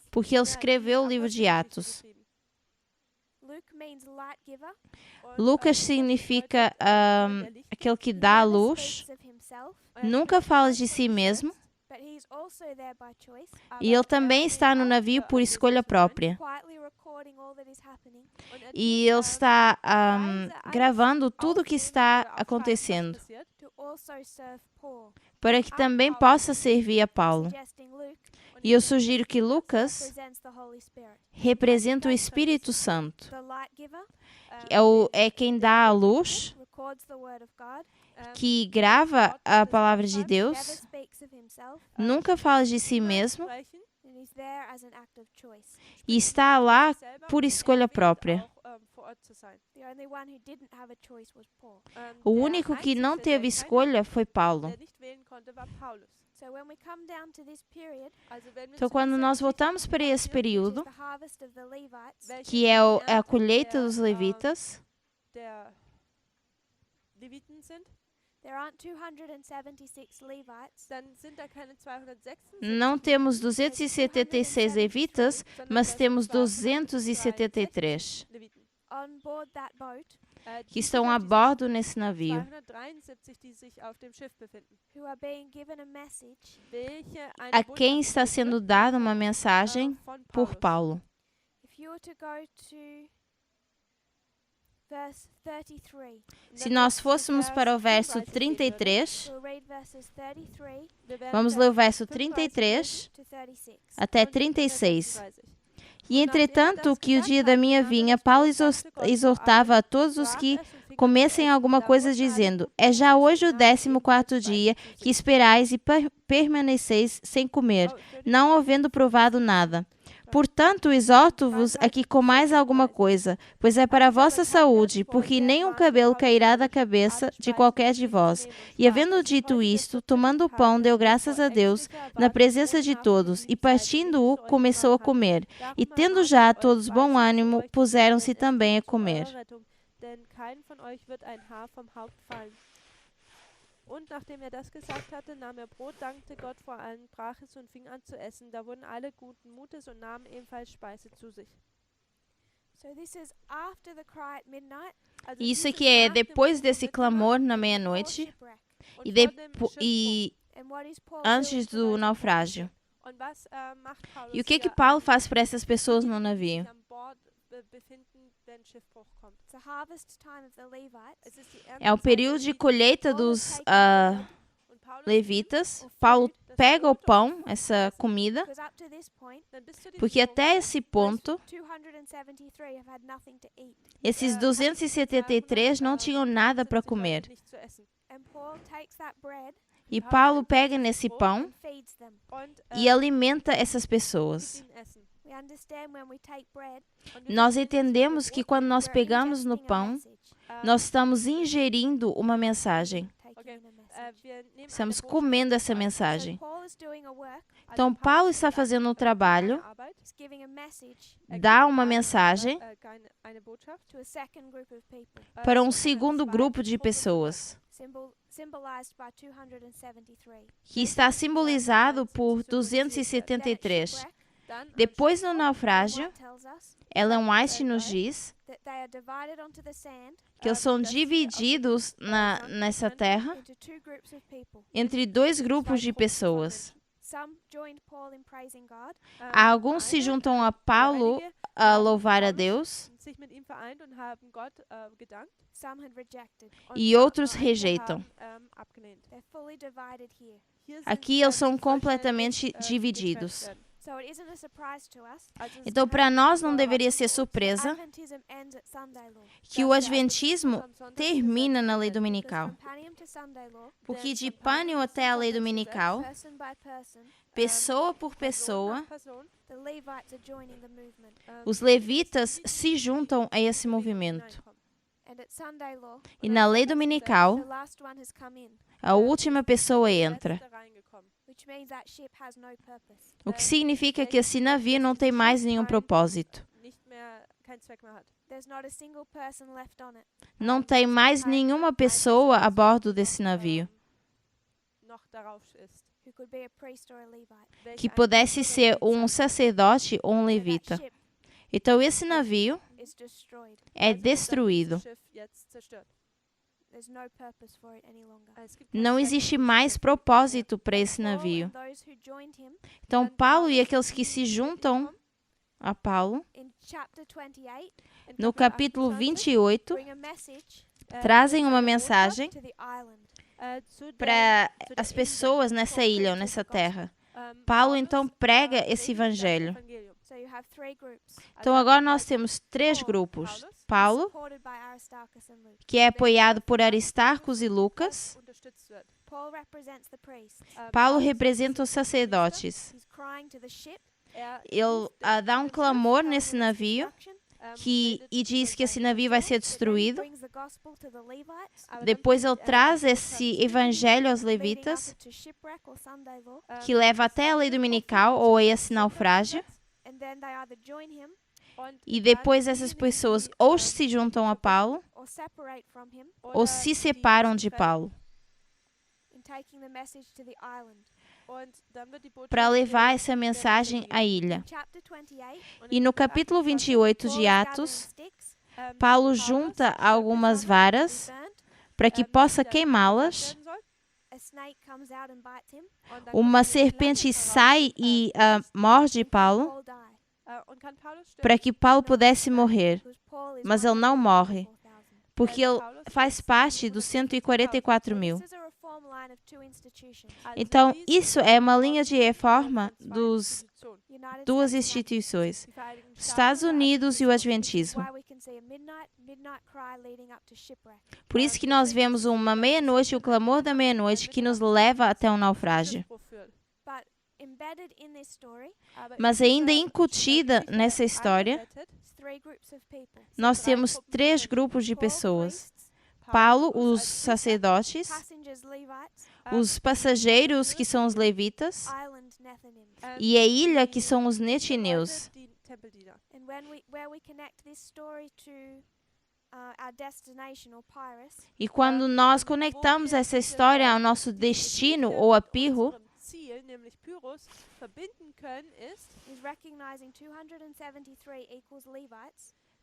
S3: porque ele escreveu o livro de Atos. Lucas significa aquele que dá a luz, nunca fala de si mesmo, e ele também está no navio por escolha própria. E ele está gravando tudo o que está acontecendo. para que também possa servir a Paulo. E eu sugiro que Lucas representa o Espírito Santo. É quem dá a luz, que grava a palavra de Deus, nunca fala de si mesmo e está lá por escolha própria. O único que não teve escolha foi Paulo. Então, quando nós voltamos para esse período, que é a colheita dos levitas, não temos 276 levitas, mas temos 273 que estão a bordo nesse navio, a quem está sendo dada uma mensagem por Paulo. Se nós fôssemos para o verso 33, vamos ler o verso 33 até 36. E entretanto, que o dia da minha vinda, Paulo exortava a todos os que comessem alguma coisa, dizendo: é já hoje o 14º dia que esperais e permaneceis sem comer, não havendo provado nada. Portanto, exorto-vos a que comais alguma coisa, pois é para a vossa saúde, porque nenhum cabelo cairá da cabeça de qualquer de vós. E havendo dito isto, tomando o pão, deu graças a Deus na presença de todos, e partindo-o, começou a comer. E tendo já todos bom ânimo, puseram-se também a comer.
S1: Und nachdem das gesagt hatte, nahm Brot, dankte Gott vor allen, brach es und fing an zu essen. Da wurden alle guten Mutes und nahmen ebenfalls Speise zu sich.
S3: Isso aqui é depois desse clamor na meia-noite e antes do naufrágio. E o que Paulo faz para essas pessoas no navio? É o período de colheita dos levitas. Paulo pega o pão, essa comida, porque até esse ponto, esses 273 não tinham nada para comer. E Paulo pega nesse pão e alimenta essas pessoas. Nós entendemos que quando nós pegamos no pão, nós estamos ingerindo uma mensagem. Estamos comendo essa mensagem. Então, Paulo está fazendo um trabalho, dá uma mensagem para um segundo grupo de pessoas, que está simbolizado por 273. Depois do naufrágio, Ellen White nos diz que eles são divididos nessa terra entre dois grupos de pessoas. Alguns se juntam a Paulo a louvar a Deus e outros rejeitam. Aqui eles são completamente divididos. Então, para nós não deveria ser surpresa que o Adventismo termina na lei dominical. Porque de Pânio até a lei dominical, pessoa por pessoa, os levitas se juntam a esse movimento. E na lei dominical, a última pessoa entra. O que significa que esse navio não tem mais nenhum propósito. Não tem mais nenhuma pessoa a bordo desse navio que pudesse ser um sacerdote ou um levita. Então, esse navio é destruído. Não existe mais propósito para esse navio. Então, Paulo e aqueles que se juntam a Paulo, no capítulo 28, trazem uma mensagem para as pessoas nessa ilha ou nessa terra. Paulo então prega esse evangelho. Então agora nós temos 3 grupos. Paulo, que é apoiado por Aristarcos e Lucas. Paulo representa os sacerdotes. Ele dá um clamor nesse navio e diz que esse navio vai ser destruído. Depois ele traz esse evangelho aos levitas, que leva até a lei dominical ou a esse naufrágio. E depois essas pessoas ou se juntam a Paulo ou se separam de Paulo para levar essa mensagem à ilha. E no capítulo 28 de Atos, Paulo junta algumas varas para que possa queimá-las. Uma serpente sai e morde Paulo para que Paulo pudesse morrer. Mas ele não morre, porque ele faz parte dos 144.000. Então, isso é uma linha de reforma dos 2 instituições, Estados Unidos e o Adventismo. Por isso que nós vemos uma meia-noite, o clamor da meia-noite, que nos leva até um naufrágio. Mas ainda incutida nessa história, nós temos 3 grupos de pessoas. Paulo, os sacerdotes, os passageiros, que são os levitas, e a ilha, que são os netineus. E quando nós conectamos essa história ao nosso destino ou a Pirro,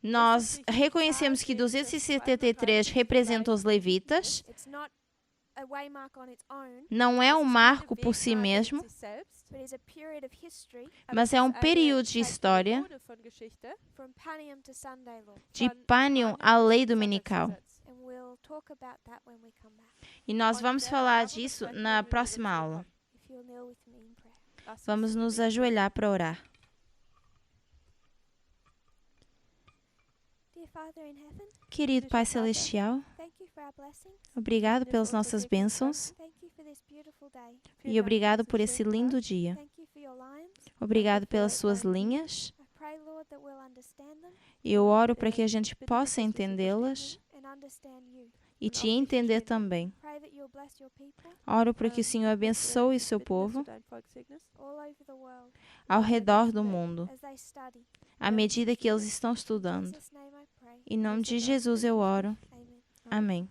S3: nós reconhecemos que 273 representam os levitas. Não é um marco por si mesmo, mas é um período de história de Pânion à lei dominical. E nós vamos falar disso na próxima aula. Vamos nos ajoelhar para orar. Querido Pai Celestial, obrigado pelas nossas bênçãos e obrigado por esse lindo dia. Obrigado pelas suas linhas. Eu oro para que a gente possa entendê-las e te entender também. Oro para que o Senhor abençoe o seu povo ao redor do mundo, à medida que eles estão estudando. Em nome de Jesus eu oro. Amém.